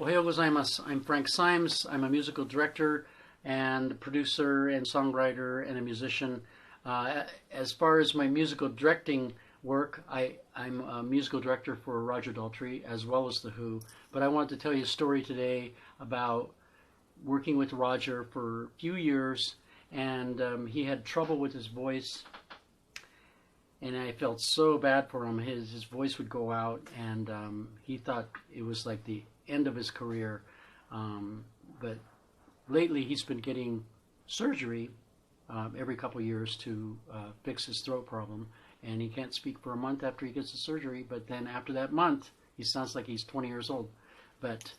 Ohayou gozaimasu. I'm Frank Symes. I'm a musical director and producer and songwriter and a musician. As far as my musical directing work, I'm a musical director for Roger Daltrey as well as The Who. But I wanted to tell you a story today about working with Roger for a few years, and he had trouble with his voice, and I felt so bad for him. His voice would go out, and he thought it was like the end of his career. But lately he's been getting surgery every couple of years to fix his throat problem, and he can't speak for a month after he gets the surgery, but then after that month he sounds like he's 20 years old. But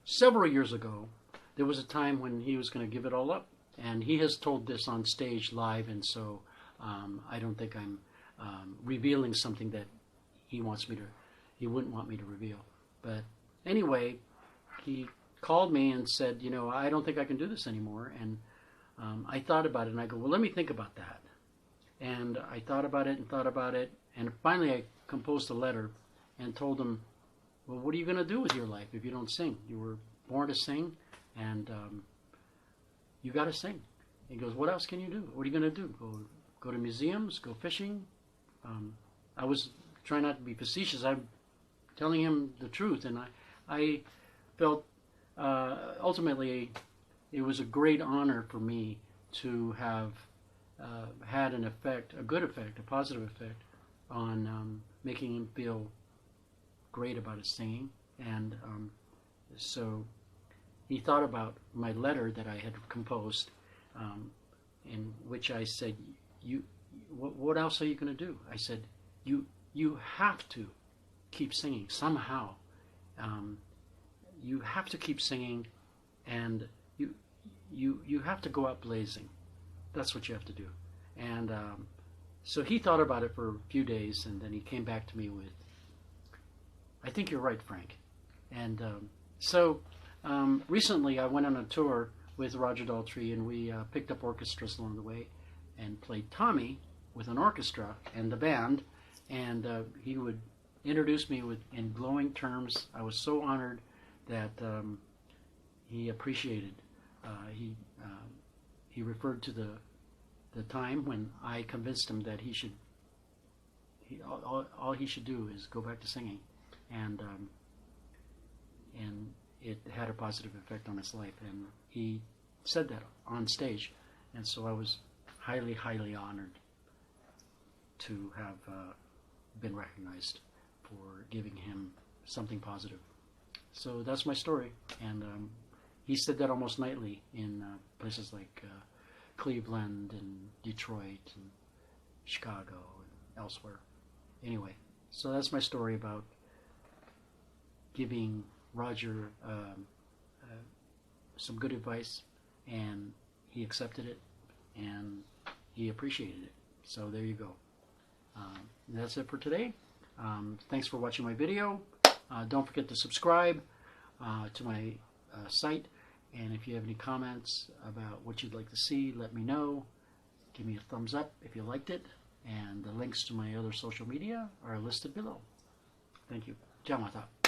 several years ago there was a time when he was going to give it all up, and he has told this on stage live, and so I don't think I'm revealing something that he wouldn't want me to reveal. But anyway, he called me and said, you know, I don't think I can do this anymore. And I thought about it, and I go, well, let me think about that. And I thought about it, and finally I composed a letter and told him, well, what are you going to do with your life if you don't sing? You were born to sing, and you got to sing. He goes, what else can you do? What are you going to do? Go to museums? Go fishing? I was trying not to be facetious. I'm telling him the truth, and I felt ultimately it was a great honor for me to have had an effect, a good effect, a positive effect on making him feel great about his singing. And so he thought about my letter that I had composed, in which I said, what else are you going to do? I said, you have to keep singing somehow. You have to keep singing, and you have to go out blazing. That's what you have to do. And so he thought about it for a few days, and then he came back to me with, I think you're right, Frank. And so recently I went on a tour with Roger Daltrey, and we picked up orchestras along the way and played Tommy with an orchestra and the band, and he would introduce me in glowing terms. I was so honored that he appreciated. He referred to the time when I convinced him that all he should do is go back to singing, and it had a positive effect on his life, and he said that on stage, and so I was highly, highly honored to have been recognized for giving him something positive. So that's my story, and he said that almost nightly in places like Cleveland and Detroit and Chicago and elsewhere. Anyway, so that's my story about giving Roger some good advice, and he accepted it, and he appreciated it. So there you go. That's it for today. Thanks for watching my video. Don't forget to subscribe to my site, and if you have any comments about what you'd like to see, let me know. Give me a thumbs up if you liked it, and the links to my other social media are listed below. Thank you. じゃあまた。